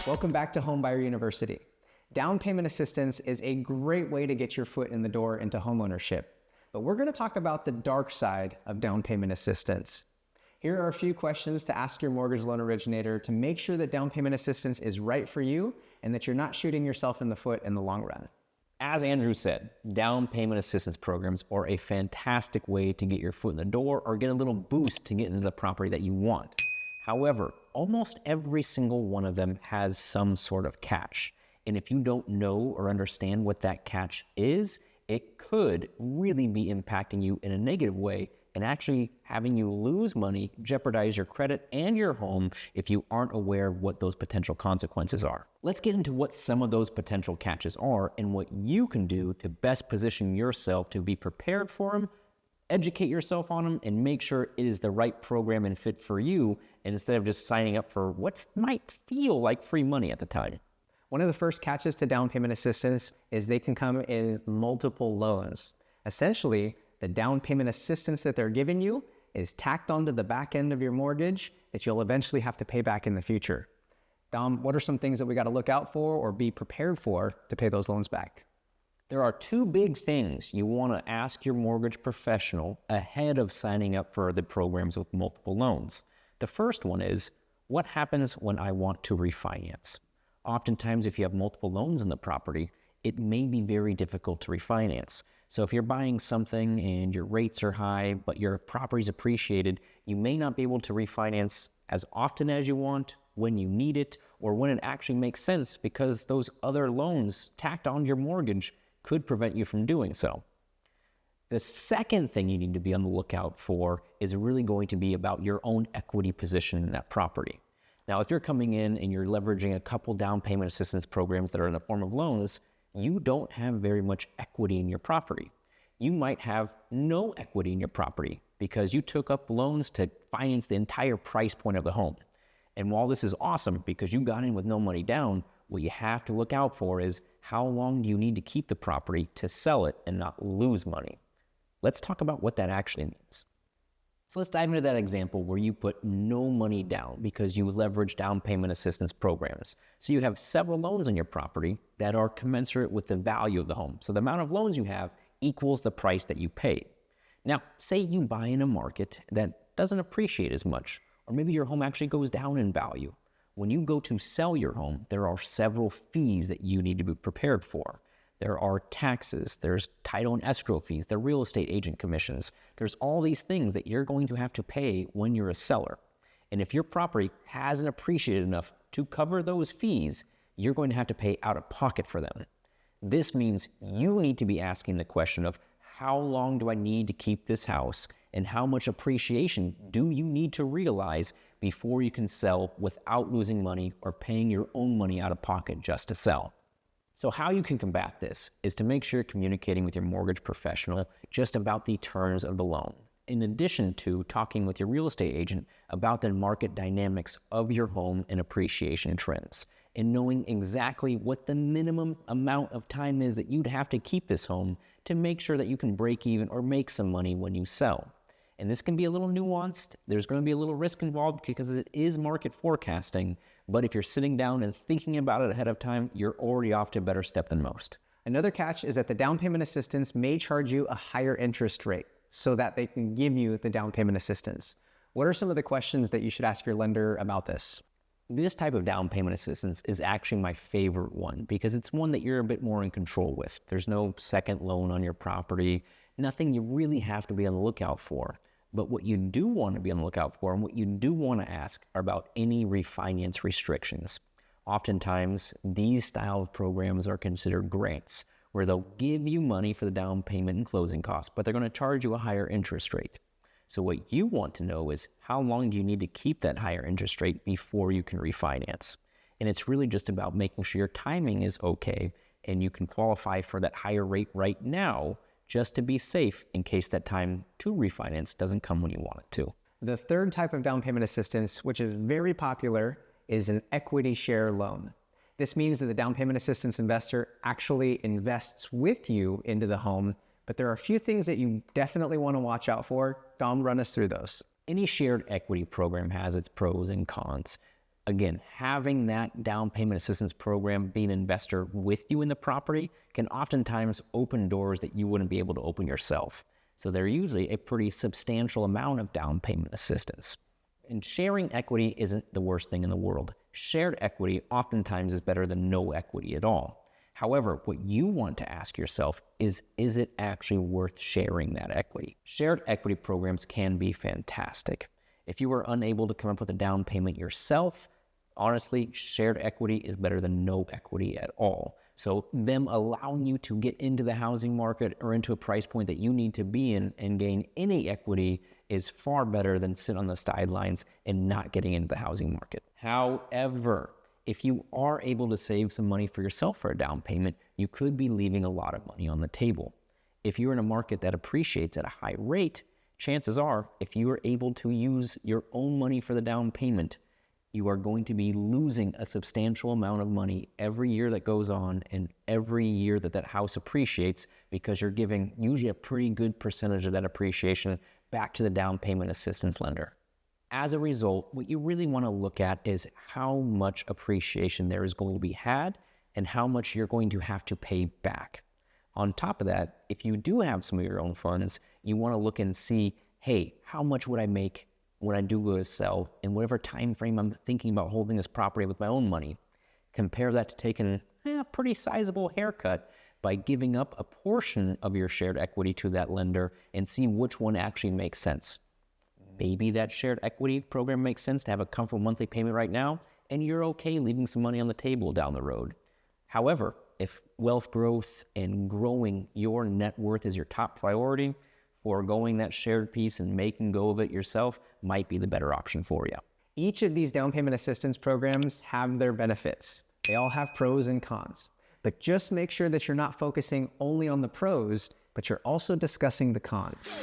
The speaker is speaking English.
Welcome back to Homebuyer University. Down payment assistance is a great way to get your foot in the door into homeownership, but we're going to talk about the dark side of down payment assistance. Here are a few questions to ask your mortgage loan originator to make sure that down payment assistance is right for you and that you're not shooting yourself in the foot in the long run. As Andrew said, down payment assistance programs are a fantastic way to get your foot in the door or get a little boost to get into the property that you want. However, almost every single one of them has some sort of catch. And if you don't know or understand what that catch is, it could really be impacting you in a negative way and actually having you lose money, jeopardize your credit and your home if you aren't aware of what those potential consequences are. Let's get into what some of those potential catches are and what you can do to best position yourself to be prepared for them, educate yourself on them, and make sure it is the right program and fit for you instead of just signing up for what might feel like free money at the time. One of the first catches to down payment assistance is they can come in multiple loans. Essentially, the down payment assistance that they're giving you is tacked onto the back end of your mortgage that you'll eventually have to pay back in the future. Dom, what are some things that we got to look out for or be prepared for to pay those loans back? There are two big things you want to ask your mortgage professional ahead of signing up for the programs with multiple loans. The first one is, what happens when I want to refinance? Oftentimes, if you have multiple loans in the property, it may be very difficult to refinance. So if you're buying something and your rates are high, but your property's appreciated, you may not be able to refinance as often as you want, when you need it, or when it actually makes sense because those other loans tacked on your mortgage could prevent you from doing so. The second thing you need to be on the lookout for is really going to be about your own equity position in that property. Now, if you're coming in and you're leveraging a couple down payment assistance programs that are in the form of loans, you don't have very much equity in your property. You might have no equity in your property because you took up loans to finance the entire price point of the home. And while this is awesome because you got in with no money down, what you have to look out for is how long do you need to keep the property to sell it and not lose money? Let's talk about what that actually means. So let's dive into that example where you put no money down because you leverage down payment assistance programs. So you have several loans on your property that are commensurate with the value of the home. So the amount of loans you have equals the price that you paid. Now, say you buy in a market that doesn't appreciate as much, or maybe your home actually goes down in value. When you go to sell your home, there are several fees that you need to be prepared for. There are taxes, there's title and escrow fees, there are real estate agent commissions. There's all these things that you're going to have to pay when you're a seller. And if your property hasn't appreciated enough to cover those fees, you're going to have to pay out of pocket for them. This means you need to be asking the question of how long do I need to keep this house and how much appreciation do you need to realize before you can sell without losing money or paying your own money out of pocket just to sell. So how you can combat this is to make sure you're communicating with your mortgage professional just about the terms of the loan, in addition to talking with your real estate agent about the market dynamics of your home and appreciation trends, and knowing exactly what the minimum amount of time is that you'd have to keep this home to make sure that you can break even or make some money when you sell. And this can be a little nuanced. There's going to be a little risk involved because it is market forecasting. But if you're sitting down and thinking about it ahead of time, you're already off to a better step than most. Another catch is that the down payment assistance may charge you a higher interest rate so that they can give you the down payment assistance. What are some of the questions that you should ask your lender about this? This type of down payment assistance is actually my favorite one because it's one that you're a bit more in control with. There's no second loan on your property, nothing you really have to be on the lookout for. But what you do want to be on the lookout for and what you do want to ask are about any refinance restrictions. Oftentimes, these style of programs are considered grants, where they'll give you money for the down payment and closing costs, but they're going to charge you a higher interest rate. So what you want to know is how long do you need to keep that higher interest rate before you can refinance? And it's really just about making sure your timing is okay and you can qualify for that higher rate right now just to be safe in case that time to refinance doesn't come when you want it to. The third type of down payment assistance, which is very popular, is an equity share loan. This means that the down payment assistance investor actually invests with you into the home, but there are a few things that you definitely want to watch out for. Dom, run us through those. Any shared equity program has its pros and cons. Again, having that down payment assistance program, being an investor with you in the property, can oftentimes open doors that you wouldn't be able to open yourself. So they're usually a pretty substantial amount of down payment assistance. And sharing equity isn't the worst thing in the world. Shared equity oftentimes is better than no equity at all. However, what you want to ask yourself is it actually worth sharing that equity? Shared equity programs can be fantastic. If you are unable to come up with a down payment yourself, honestly, shared equity is better than no equity at all. So them allowing you to get into the housing market or into a price point that you need to be in and gain any equity is far better than sit on the sidelines and not getting into the housing market. However, if you are able to save some money for yourself for a down payment, you could be leaving a lot of money on the table. If you're in a market that appreciates at a high rate, chances are, if you are able to use your own money for the down payment, you are going to be losing a substantial amount of money every year that goes on and every year that that house appreciates, because you're giving usually a pretty good percentage of that appreciation back to the down payment assistance lender. As a result, what you really want to look at is how much appreciation there is going to be had and how much you're going to have to pay back. On top of that, if you do have some of your own funds, you want to look and see, hey, how much would I make when I do go to sell in whatever time frame I'm thinking about holding this property with my own money? Compare that to taking a pretty sizable haircut by giving up a portion of your shared equity to that lender and see which one actually makes sense. Maybe that shared equity program makes sense to have a comfortable monthly payment right now, and you're okay leaving some money on the table down the road. However, if wealth growth and growing your net worth is your top priority, foregoing that shared piece and making go of it yourself might be the better option for you. Each of these down payment assistance programs have their benefits. They all have pros and cons. But just make sure that you're not focusing only on the pros, but you're also discussing the cons.